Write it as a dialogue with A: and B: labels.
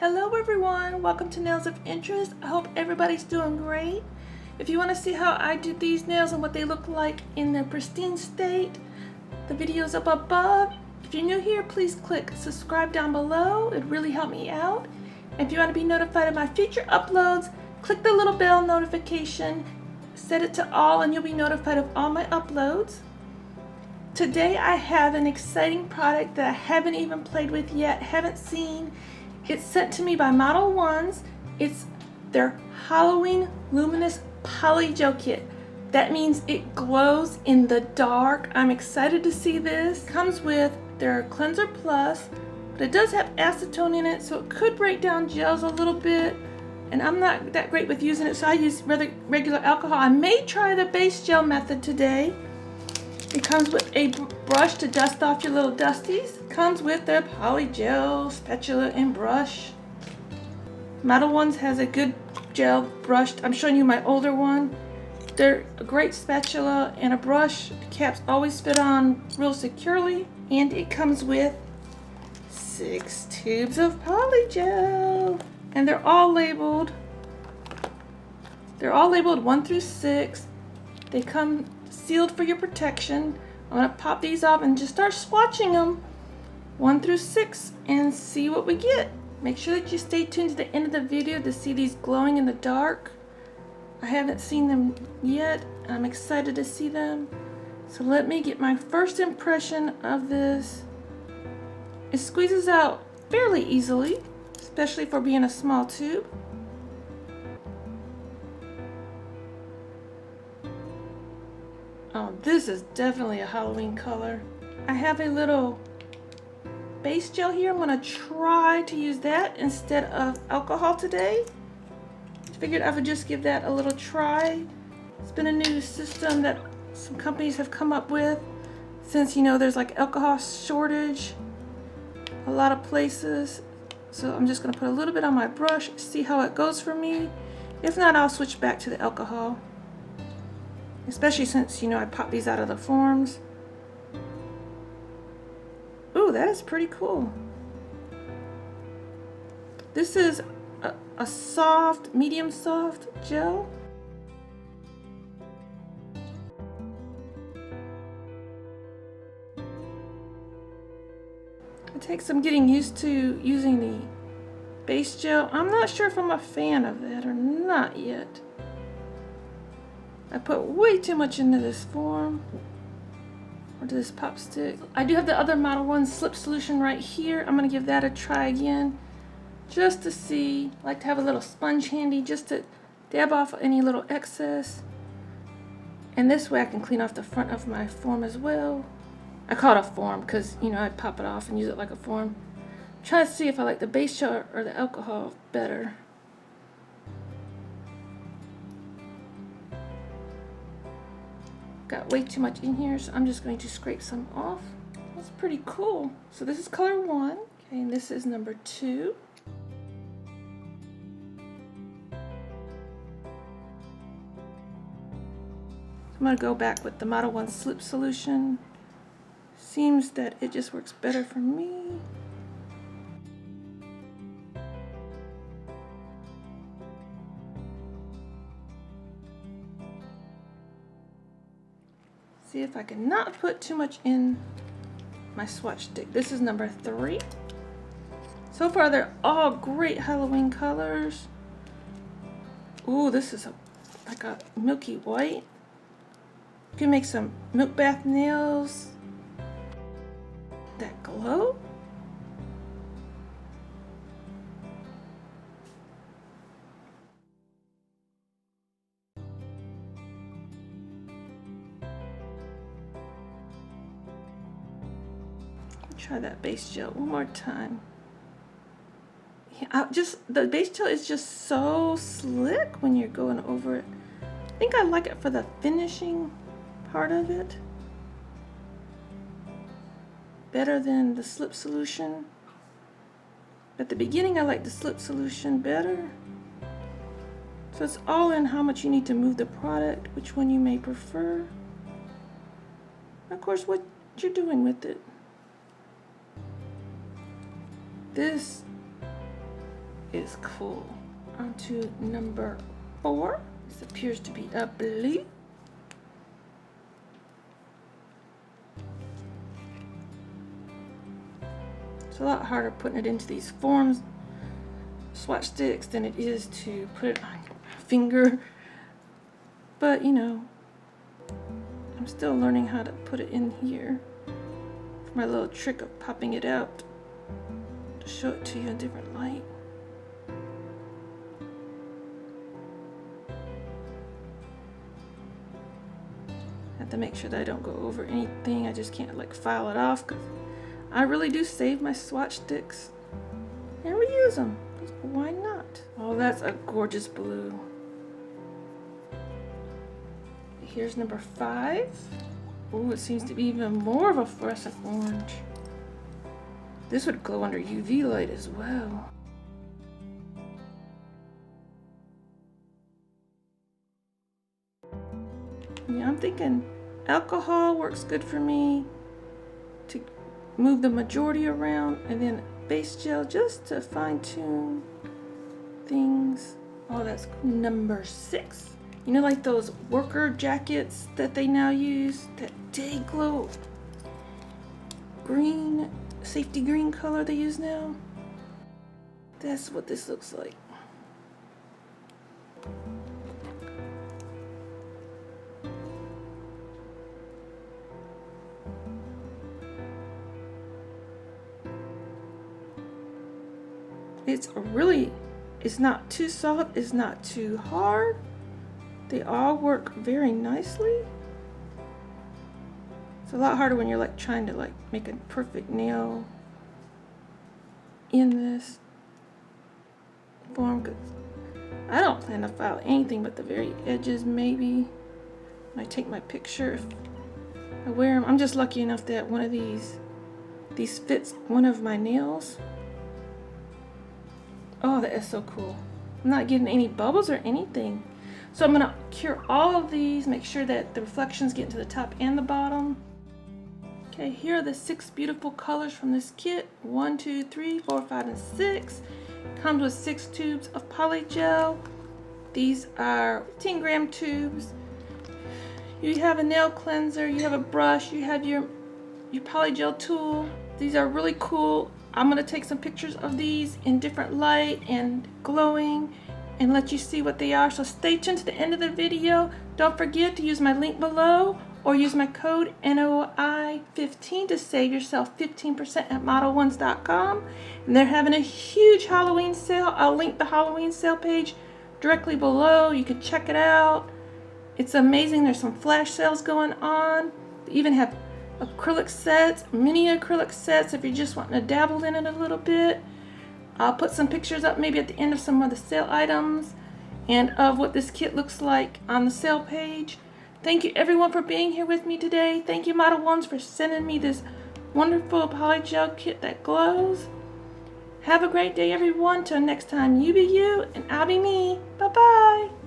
A: Hello everyone, welcome to Nails of Interest. I hope everybody's doing great. If you want to see how I did these nails and what they look like in their pristine state, the video's up above. If you're new here, please click subscribe down below. It'd really help me out. And if you want to be notified of my future uploads, click the little bell notification, set it to all, and you'll be notified of all my uploads. Today I have an exciting product that I haven't even played with yet, haven't seen. It's sent to me by Modelones. It's their Halloween Luminous Polygel Kit. That means it glows in the dark. I'm excited to see this. It comes with their Cleanser Plus, but it does have acetone in it, so it could break down gels a little bit. And I'm not that great with using it, so I use regular alcohol. I may try the base gel method today. It comes with a brush to dust off your little dusties. It comes with their polygel spatula and brush. Modelones has a good gel brush. I'm showing you my older one. They're a great spatula and a brush. The caps always fit on real securely. And it comes with 6 tubes of polygel. And they're all labeled. They're all labeled 1 through 6. They come sealed for your protection. I'm going to pop these off and just start swatching them 1 through 6 and see what we get. Make sure that you stay tuned to the end of the video to see these glowing in the dark. I haven't seen them yet. I'm excited to see them. So let me get my first impression of this. It squeezes out fairly easily, especially for being a small tube. Oh, this is definitely a Halloween color. I have a little base gel here. I'm gonna try to use that instead of alcohol today. Figured I would just give that a little try. It's been a new system that some companies have come up with since, you know, there's like alcohol shortage a lot of places. So I'm just gonna put a little bit on my brush, see how it goes for me. If not, I'll switch back to the alcohol. Especially since, you know, I pop these out of the forms. Ooh, that is pretty cool. This is a soft, medium soft gel. It takes some getting used to using the base gel. I'm not sure if I'm a fan of that or not yet. I put way too much into this form, or to this pop stick. I do have the other Modelones slip solution right here. I'm gonna give that a try again, just to see. I like to have a little sponge handy just to dab off any little excess. And this way I can clean off the front of my form as well. I call it a form because, you know, I pop it off and use it like a form. Try to see if I like the base gel or the alcohol better. Got way too much in here, so I'm just going to scrape some off. That's pretty cool. So this is color 1, okay, and this is number 2. I'm going to go back with the Modelones slip solution. Seems that it just works better for me. See if I can not put too much in my swatch stick. This is number 3. So far they're all great Halloween colors. Ooh, this is like a milky white. You can make some milk bath nails that glow. Try that base gel one more time. Yeah, the base gel is just so slick when you're going over it. I think I like it for the finishing part of it better than the slip solution. At the beginning I like the slip solution better. So it's all in how much you need to move the product, which one you may prefer. Of course, what you're doing with it. This is cool. On to number 4. This appears to be a blue. It's a lot harder putting it into these forms, swatch sticks, than it is to put it on my finger. But you know, I'm still learning how to put it in here. For my little trick of popping it out to show it to you in different light. I have to make sure that I don't go over anything. I just can't like file it off, because I really do save my swatch sticks and reuse them. Why not? Oh, that's a gorgeous blue. Here's number 5. Oh, it seems to be even more of a fluorescent orange. This would glow under UV light as well. Yeah, I'm thinking alcohol works good for me to move the majority around, and then base gel just to fine-tune things. Oh, that's cool. Number 6. You know, like those worker jackets that they now use, that day glow green, safety green color they use now? That's what this looks like. It's not too soft, it's not too hard. They all work very nicely. It's a lot harder when you're like trying to like make a perfect nail in this form, because I don't plan to file anything but the very edges. Maybe when I take my picture, if I wear them. I'm just lucky enough that one of these fits one of my nails. Oh, that is so cool. I'm not getting any bubbles or anything. So I'm gonna cure all of these, make sure that the reflections get to the top and the bottom. Okay, here are the 6 beautiful colors from this kit. 1, 2, 3, 4, 5, and 6. Comes with 6 tubes of polygel. These are 15-gram tubes. You have a nail cleanser, you have a brush, you have your polygel tool. These are really cool. I'm gonna take some pictures of these in different light and glowing and let you see what they are. So stay tuned to the end of the video. Don't forget to use my link below or use my code NOI15 to save yourself 15% at Modelones.com. And they're having a huge Halloween sale. I'll link the Halloween sale page directly below. You can check it out. It's amazing. There's some flash sales going on. They even have acrylic sets, mini acrylic sets if you're just wanting to dabble in it a little bit. I'll put some pictures up maybe at the end of some of the sale items and of what this kit looks like on the sale page. Thank you everyone for being here with me today. Thank you Modelones for sending me this wonderful polygel kit that glows. Have a great day everyone. Till next time, you be you and I'll be me. Bye bye.